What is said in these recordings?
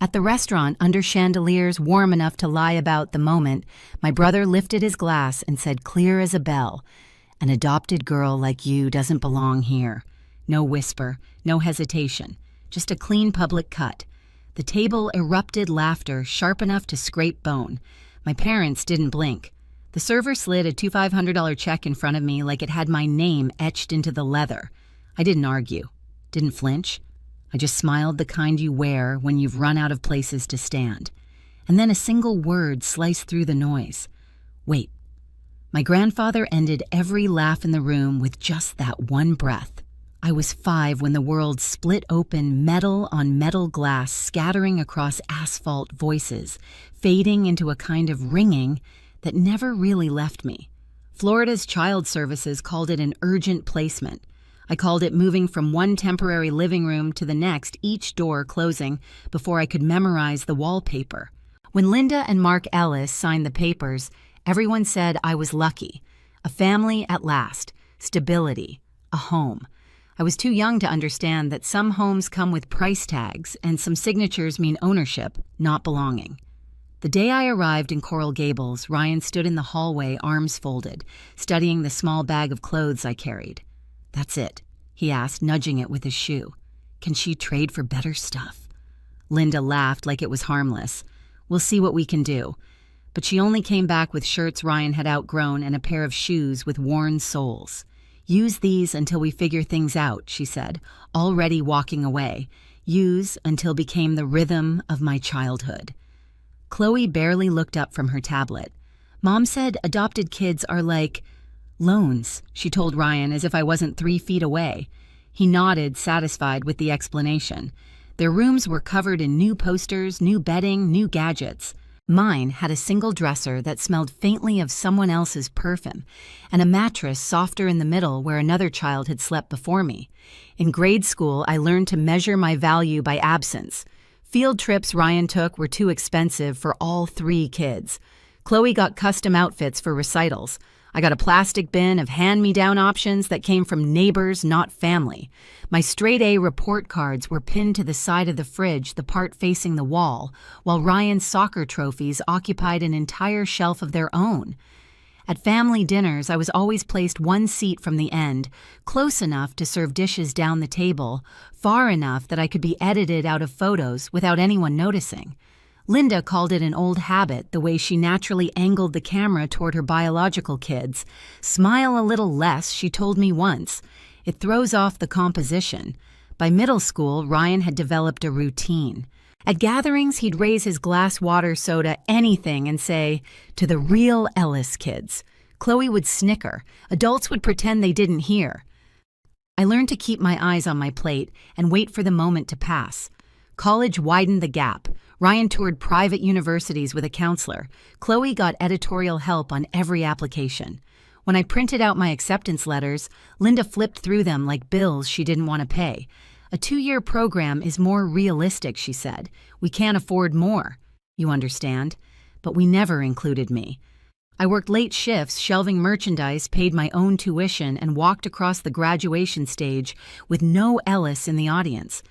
At the restaurant, under chandeliers warm enough to lie about the moment, my brother lifted his glass and said clear as a bell, "An adopted girl like you doesn't belong here." No whisper, no hesitation, just a clean public cut. The table erupted laughter sharp enough to scrape bone. My parents didn't blink. The server slid a $2,500 check in front of me like it had my name etched into the leather. I didn't argue, didn't flinch. I just smiled the kind you wear when you've run out of places to stand. And then a single word sliced through the noise. Wait. My grandfather ended every laugh in the room with just that one breath. I was 5 when the world split open, metal on metal glass scattering across asphalt, voices, fading into a kind of ringing that never really left me. Florida's Child Services called it an urgent placement. I called it moving from one temporary living room to the next, each door closing before I could memorize the wallpaper. When Linda and Mark Ellis signed the papers, everyone said I was lucky. A family at last, stability, a home. I was too young to understand that some homes come with price tags and some signatures mean ownership, not belonging. The day I arrived in Coral Gables, Ryan stood in the hallway, arms folded, studying the small bag of clothes I carried. "That's it," he asked, nudging it with his shoe. "Can she trade for better stuff?" Linda laughed like it was harmless. "We'll see what we can do." But she only came back with shirts Ryan had outgrown and a pair of shoes with worn soles. "Use these until we figure things out," she said, already walking away. "Use until became the rhythm of my childhood." Chloe barely looked up from her tablet. "Mom said adopted kids are like loans," she told Ryan as if I wasn't 3 feet away. He nodded, satisfied with the explanation. Their rooms were covered in new posters, new bedding, new gadgets. Mine had a single dresser that smelled faintly of someone else's perfume, and a mattress softer in the middle where another child had slept before me. In grade school, I learned to measure my value by absence. Field trips Ryan took were too expensive for all 3 kids. Chloe got custom outfits for recitals. I got a plastic bin of hand-me-down options that came from neighbors, not family. My straight-A report cards were pinned to the side of the fridge, the part facing the wall, while Ryan's soccer trophies occupied an entire shelf of their own. At family dinners, I was always placed one seat from the end, close enough to serve dishes down the table, far enough that I could be edited out of photos without anyone noticing. Linda called it an old habit, the way she naturally angled the camera toward her biological kids. "Smile a little less," she told me once. "It throws off the composition." By middle school, Ryan had developed a routine. At gatherings, he'd raise his glass water, soda, anything, and say, "To the real Ellis kids." Chloe would snicker. Adults would pretend they didn't hear. I learned to keep my eyes on my plate and wait for the moment to pass. College widened the gap. Ryan toured private universities with a counselor. Chloe got editorial help on every application. When I printed out my acceptance letters, Linda flipped through them like bills she didn't want to pay. "A 2-year program is more realistic," she said. "We can't afford more. You understand?" But we never included me. I worked late shifts, shelving merchandise, paid my own tuition, and walked across the graduation stage with no Ellis in the audience.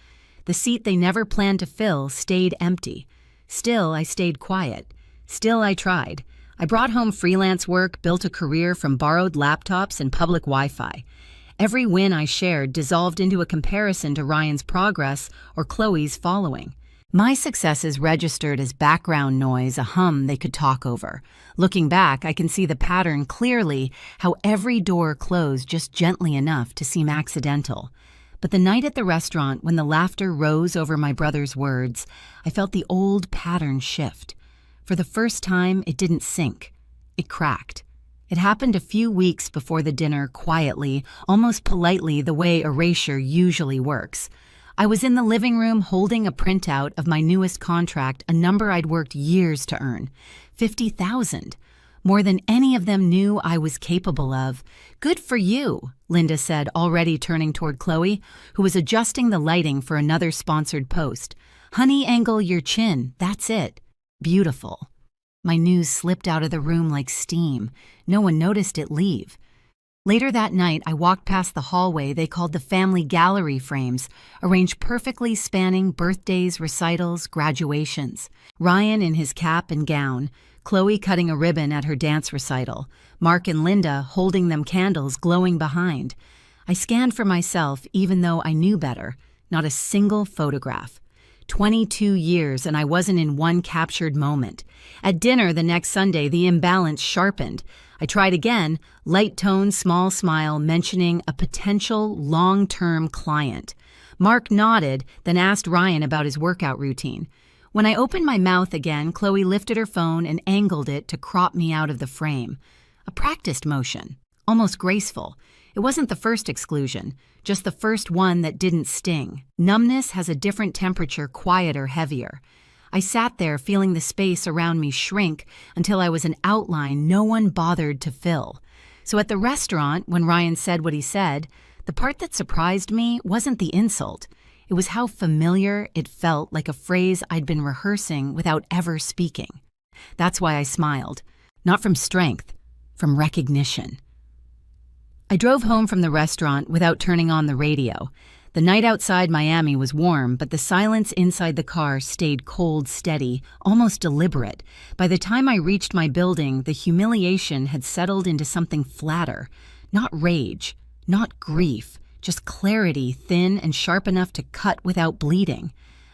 The seat they never planned to fill stayed empty. Still, I stayed quiet. Still, I tried. I brought home freelance work, built a career from borrowed laptops and public Wi-Fi. Every win I shared dissolved into a comparison to Ryan's progress or Chloe's following. My successes registered as background noise, a hum they could talk over. Looking back, I can see the pattern clearly, how every door closed just gently enough to seem accidental. But the night at the restaurant, when the laughter rose over my brother's words, I felt the old pattern shift. For the first time, it didn't sink. It cracked. It happened a few weeks before the dinner, quietly, almost politely, the way erasure usually works. I was in the living room holding a printout of my newest contract, a number I'd worked years to earn. $50,000. More than any of them knew I was capable of. "Good for you," Linda said, already turning toward Chloe, who was adjusting the lighting for another sponsored post. "Honey, angle your chin. That's it. Beautiful." My news slipped out of the room like steam. No one noticed it leave. Later that night, I walked past the hallway they called the family gallery frames, arranged perfectly spanning birthdays, recitals, graduations. Ryan in his cap and gown, Chloe cutting a ribbon at her dance recital, Mark and Linda holding them candles glowing behind. I scanned for myself even though I knew better. Not a single photograph. 22 years and I wasn't in one captured moment. At dinner the next Sunday, the imbalance sharpened. I tried again, light tone, small smile, mentioning a potential long-term client. Mark nodded, then asked Ryan about his workout routine. When I opened my mouth again, Chloe lifted her phone and angled it to crop me out of the frame. A practiced motion, almost graceful. It wasn't the first exclusion, just the first one that didn't sting. Numbness has a different temperature, quieter, heavier. I sat there feeling the space around me shrink until I was an outline no one bothered to fill. So at the restaurant, when Ryan said what he said, the part that surprised me wasn't the insult. It was how familiar it felt, like a phrase I'd been rehearsing without ever speaking. That's why I smiled. Not from strength, from recognition. I drove home from the restaurant without turning on the radio. The night outside Miami was warm, but the silence inside the car stayed cold, steady, almost deliberate. By the time I reached my building, the humiliation had settled into something flatter. Not rage, not grief, just clarity, thin and sharp enough to cut without bleeding.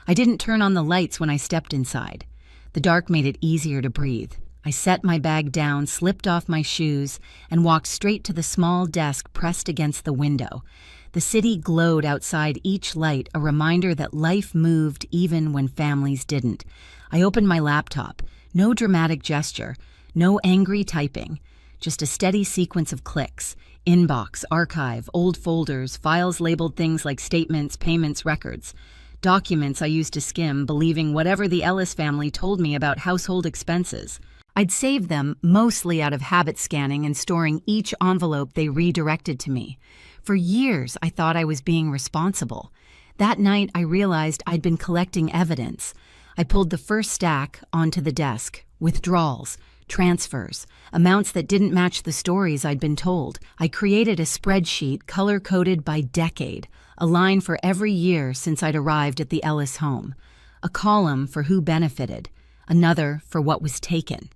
I didn't turn on the lights when I stepped inside. The dark made it easier to breathe. I set my bag down, slipped off my shoes, and walked straight to the small desk pressed against the window. The city glowed outside each light, a reminder that life moved even when families didn't. I opened my laptop. No dramatic gesture, no angry typing, just a steady sequence of clicks. Inbox, archive, old folders, files labeled things like statements, payments, records. Documents I used to skim, believing whatever the Ellis family told me about household expenses. I'd saved them mostly out of habit scanning and storing each envelope they redirected to me. For years, I thought I was being responsible. That night, I realized I'd been collecting evidence. I pulled the first stack onto the desk. Withdrawals, transfers, amounts that didn't match the stories I'd been told. I created a spreadsheet color-coded by decade, a line for every year since I'd arrived at the Ellis home, a column for who benefited, another for what was taken.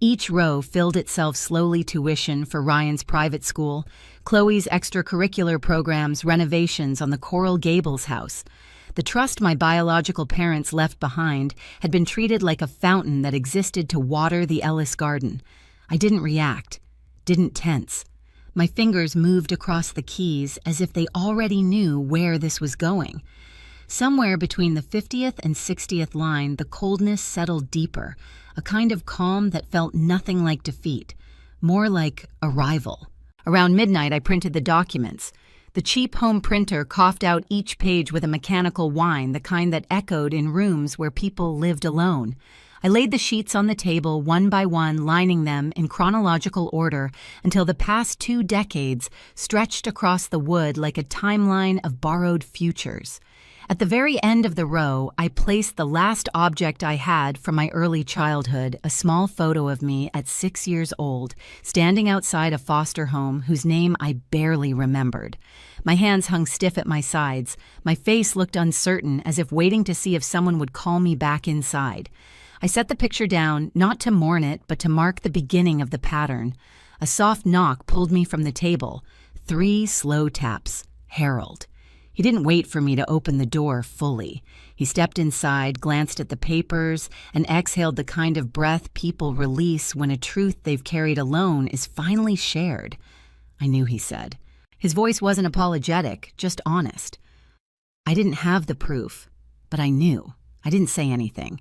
Each row filled itself slowly: tuition for Ryan's private school, Chloe's extracurricular programs, renovations on the Coral Gables house. The trust my biological parents left behind had been treated like a fountain that existed to water the Ellis garden. I didn't react, didn't tense. My fingers moved across the keys as if they already knew where this was going. Somewhere between the 50th and 60th line, the coldness settled deeper, a kind of calm that felt nothing like defeat, more like arrival. Around midnight, I printed the documents. The cheap home printer coughed out each page with a mechanical whine, the kind that echoed in rooms where people lived alone. I laid the sheets on the table one by one, lining them in chronological order until the past 2 decades stretched across the wood like a timeline of borrowed futures. At the very end of the row, I placed the last object I had from my early childhood, a small photo of me at 6 years old, standing outside a foster home whose name I barely remembered. My hands hung stiff at my sides. My face looked uncertain, as if waiting to see if someone would call me back inside. I set the picture down, not to mourn it, but to mark the beginning of the pattern. A soft knock pulled me from the table. 3 slow taps. Harold. He didn't wait for me to open the door fully. He stepped inside, glanced at the papers, and exhaled the kind of breath people release when a truth they've carried alone is finally shared. I knew, he said. His voice wasn't apologetic, just honest. I didn't have the proof, but I knew. I didn't say anything.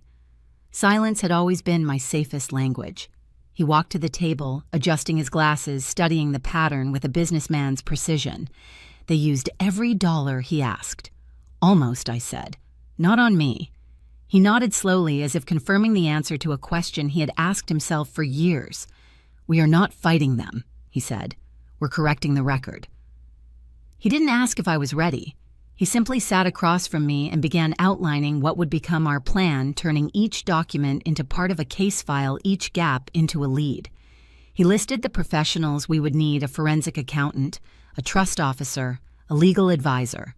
Silence had always been my safest language. He walked to the table, adjusting his glasses, studying the pattern with a businessman's precision. They used every dollar he asked. Almost, I said. Not on me. He nodded slowly, as if confirming the answer to a question he had asked himself for years. We are not fighting them, he said. We're correcting the record. He didn't ask if I was ready. He simply sat across from me and began outlining what would become our plan, turning each document into part of a case file, each gap into a lead. He listed the professionals we would need: a forensic accountant, a trust officer, a legal advisor.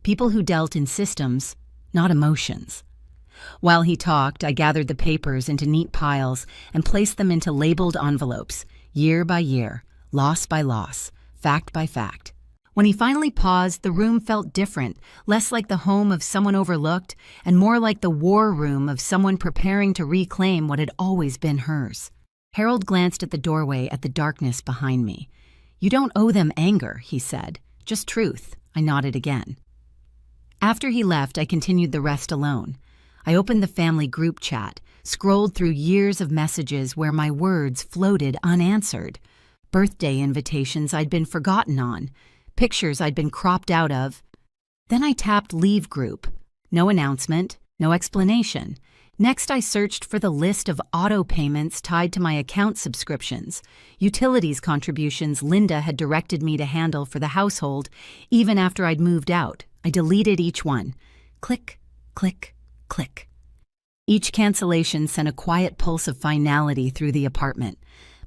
People who dealt in systems, not emotions. While he talked, I gathered the papers into neat piles and placed them into labeled envelopes, year by year, loss by loss, fact by fact. When he finally paused, the room felt different, less like the home of someone overlooked and more like the war room of someone preparing to reclaim what had always been hers. Harold glanced at the doorway at the darkness behind me. "You don't owe them anger," he said. "Just truth." I nodded again. After he left, I continued the rest alone. I opened the family group chat, scrolled through years of messages where my words floated unanswered. Birthday invitations I'd been forgotten on, pictures I'd been cropped out of. Then I tapped Leave Group. No announcement, no explanation. Next, I searched for the list of auto payments tied to my account subscriptions, utilities contributions Linda had directed me to handle for the household, even after I'd moved out. I deleted each one. Click, click, click. Each cancellation sent a quiet pulse of finality through the apartment.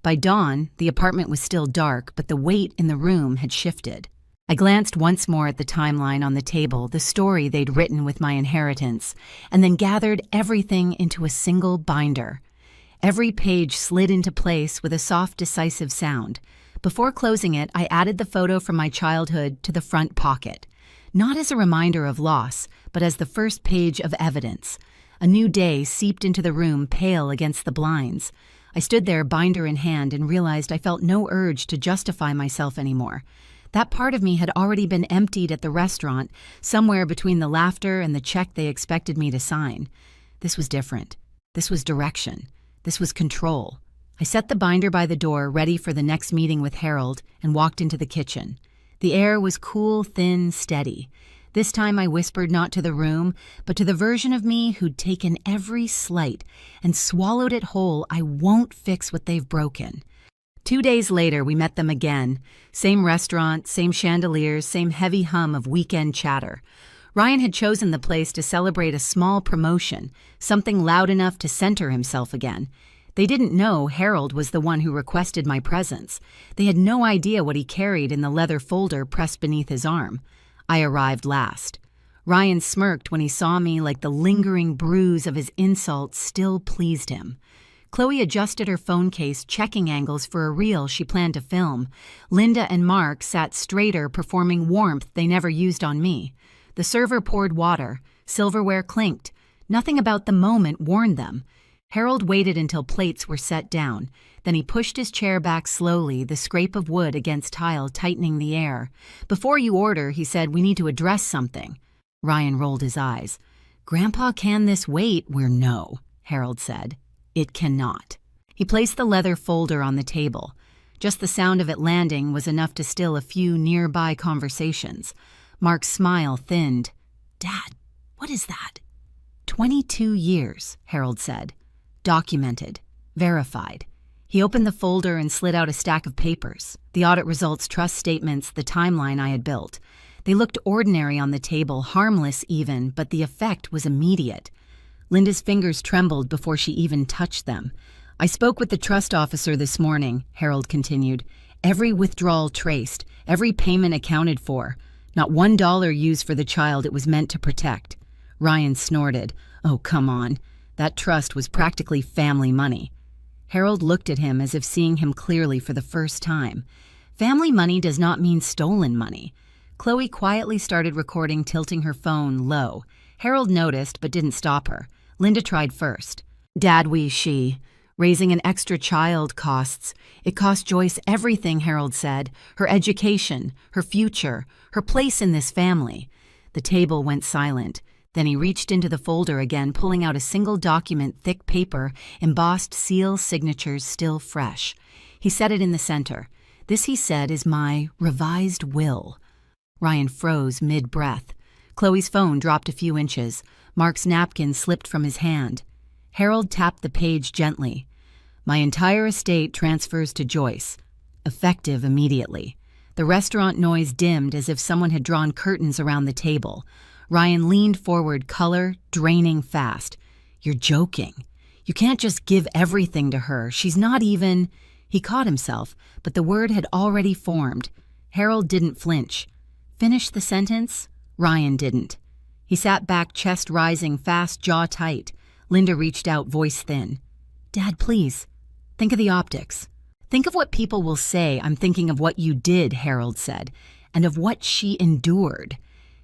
By dawn, the apartment was still dark, but the weight in the room had shifted. I glanced once more at the timeline on the table, the story they'd written with my inheritance, and then gathered everything into a single binder. Every page slid into place with a soft, decisive sound. Before closing it, I added the photo from my childhood to the front pocket. Not as a reminder of loss, but as the first page of evidence. A new day seeped into the room, pale against the blinds. I stood there, binder in hand, and realized I felt no urge to justify myself anymore. That part of me had already been emptied at the restaurant, somewhere between the laughter and the check they expected me to sign. This was different. This was direction. This was control. I set the binder by the door, ready for the next meeting with Harold, and walked into the kitchen. The air was cool, thin, steady. This time I whispered not to the room, but to the version of me who'd taken every slight and swallowed it whole. "I won't fix what they've broken." 2 days later, we met them again. Same restaurant, same chandeliers, same heavy hum of weekend chatter. Ryan had chosen the place to celebrate a small promotion, something loud enough to center himself again. They didn't know Harold was the one who requested my presence. They had no idea what he carried in the leather folder pressed beneath his arm. I arrived last. Ryan smirked when he saw me, like the lingering bruise of his insult still pleased him. Chloe adjusted her phone case, checking angles for a reel she planned to film. Linda and Mark sat straighter, performing warmth they never used on me. The server poured water. Silverware clinked. Nothing about the moment warned them. Harold waited until plates were set down. Then he pushed his chair back slowly, the scrape of wood against tile tightening the air. "Before you order," he said, "we need to address something." Ryan rolled his eyes. "Grandpa, can this wait?" "No," Harold said. "It cannot." He placed the leather folder on the table. Just the sound of it landing was enough to still a few nearby conversations. Mark's smile thinned. "Dad, what is that?" 22 years, Harold said. Documented. Verified. He opened the folder and slid out a stack of papers. The audit results, trust statements, the timeline I had built. They looked ordinary on the table, harmless even, but the effect was immediate. Linda's fingers trembled before she even touched them. "I spoke with the trust officer this morning," Harold continued. "Every withdrawal traced, every payment accounted for. Not $1 used for the child it was meant to protect." Ryan snorted. "Oh, come on. That trust was practically family money." Harold looked at him as if seeing him clearly for the first time. Family money does not mean stolen money. Chloe quietly started recording, tilting her phone low. Harold noticed but didn't stop her. Linda tried first. "Dad, she. Raising an extra child costs. It cost Joyce everything," Harold said. "Her education, her future, her place in this family." The table went silent. Then he reached into the folder again, pulling out a single document, thick paper, embossed seal, signatures still fresh. He set it in the center. "This," he said, "is my revised will." Ryan froze mid-breath. Chloe's phone dropped a few inches. Mark's napkin slipped from his hand. Harold tapped the page gently. "My entire estate transfers to Joyce. Effective immediately." The restaurant noise dimmed as if someone had drawn curtains around the table. Ryan leaned forward, color draining fast. "You're joking. You can't just give everything to her. She's not even—" He caught himself, but the word had already formed. Harold didn't flinch. Finish the sentence? Ryan didn't. He sat back, chest rising, fast, jaw tight. Linda reached out, voice thin. Dad, please. Think of the optics. Think of what people will say. I'm thinking of what you did, Harold said, and of what she endured.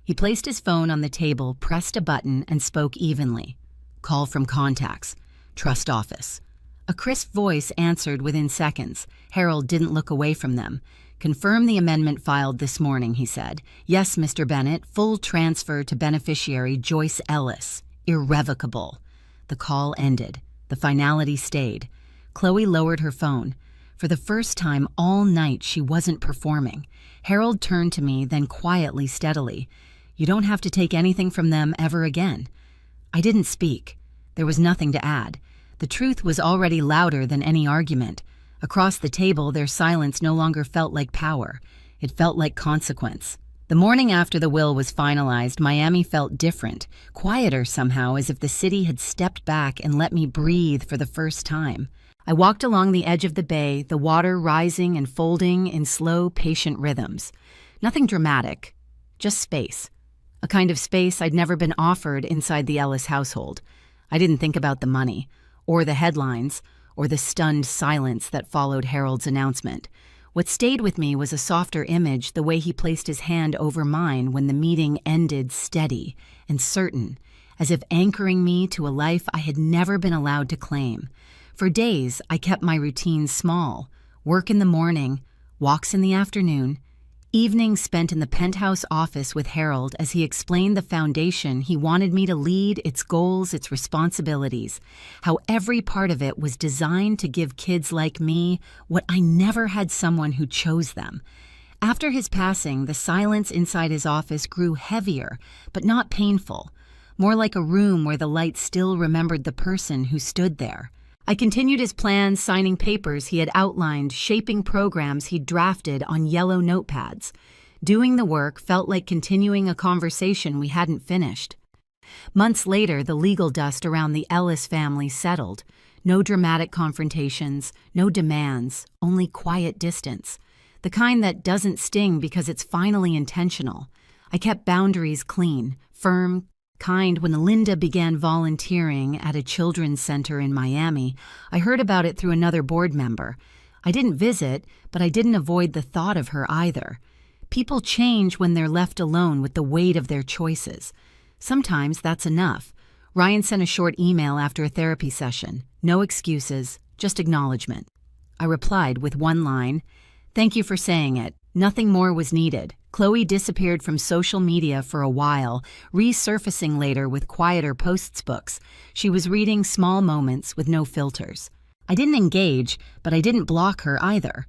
He placed his phone on the table, pressed a button, and spoke evenly. Call from contacts. Trust office. A crisp voice answered within seconds. Harold didn't look away from them. Confirm the amendment filed this morning, he said. Yes, Mr. Bennett, full transfer to beneficiary Joyce Ellis. Irrevocable. The call ended. The finality stayed. Chloe lowered her phone. For the first time all night, she wasn't performing. Harold turned to me, then quietly, steadily. You don't have to take anything from them ever again. I didn't speak. There was nothing to add. The truth was already louder than any argument. Across the table, their silence no longer felt like power. It felt like consequence. The morning after the will was finalized, Miami felt different, quieter somehow, as if the city had stepped back and let me breathe for the first time. I walked along the edge of the bay, the water rising and folding in slow, patient rhythms. Nothing dramatic, just space. A kind of space I'd never been offered inside the Ellis household. I didn't think about the money, or the headlines, or the stunned silence that followed Harold's announcement. What stayed with me was a softer image, the way he placed his hand over mine when the meeting ended, steady and certain, as if anchoring me to a life I had never been allowed to claim. For days, I kept my routine small. Work in the morning, walks in the afternoon, evenings spent in the penthouse office with Harold as he explained the foundation he wanted me to lead, its goals, its responsibilities, how every part of it was designed to give kids like me what I never had someone who chose them. After his passing, the silence inside his office grew heavier, but not painful, more like a room where the light still remembered the person who stood there. I continued his plans, signing papers he had outlined, shaping programs he'd drafted on yellow notepads. Doing the work felt like continuing a conversation we hadn't finished. Months later, the legal dust around the Ellis family settled. No dramatic confrontations, no demands, only quiet distance. The kind that doesn't sting because it's finally intentional. I kept boundaries clean, firm, kind. When Linda began volunteering at a children's center in Miami, I heard about it through another board member. I didn't visit, but I didn't avoid the thought of her either. People change when they're left alone with the weight of their choices. Sometimes that's enough. Ryan sent a short email after a therapy session. No excuses, just acknowledgement. I replied with one line, "Thank you for saying it. Nothing more was needed." Chloe disappeared from social media for a while, resurfacing later with quieter posts books. She was reading small moments with no filters. I didn't engage, but I didn't block her either.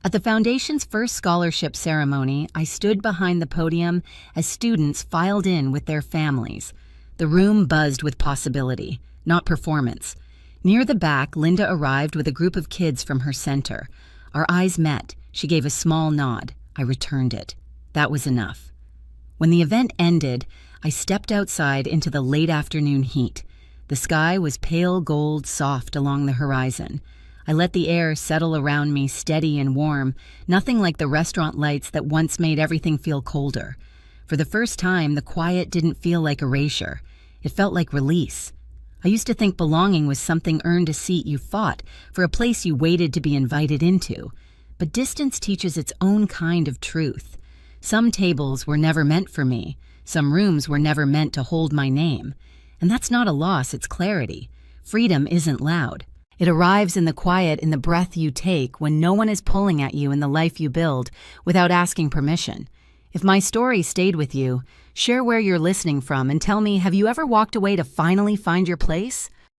At the Foundation's first scholarship ceremony, I stood behind the podium as students filed in with their families. The room buzzed with possibility, not performance. Near the back, Linda arrived with a group of kids from her center. Our eyes met. She gave a small nod. I returned it. That was enough. When the event ended, I stepped outside into the late afternoon heat. The sky was pale gold, soft along the horizon. I let the air settle around me, steady and warm, nothing like the restaurant lights that once made everything feel colder. For the first time, the quiet didn't feel like erasure. It felt like release. I used to think belonging was something earned, a seat you fought, for a place you waited to be invited into. But distance teaches its own kind of truth. Some tables were never meant for me. Some rooms were never meant to hold my name. And that's not a loss, it's clarity. Freedom isn't loud. It arrives in the quiet, in the breath you take, when no one is pulling at you in the life you build without asking permission. If my story stayed with you, share where you're listening from and tell me, have you ever walked away to finally find your place?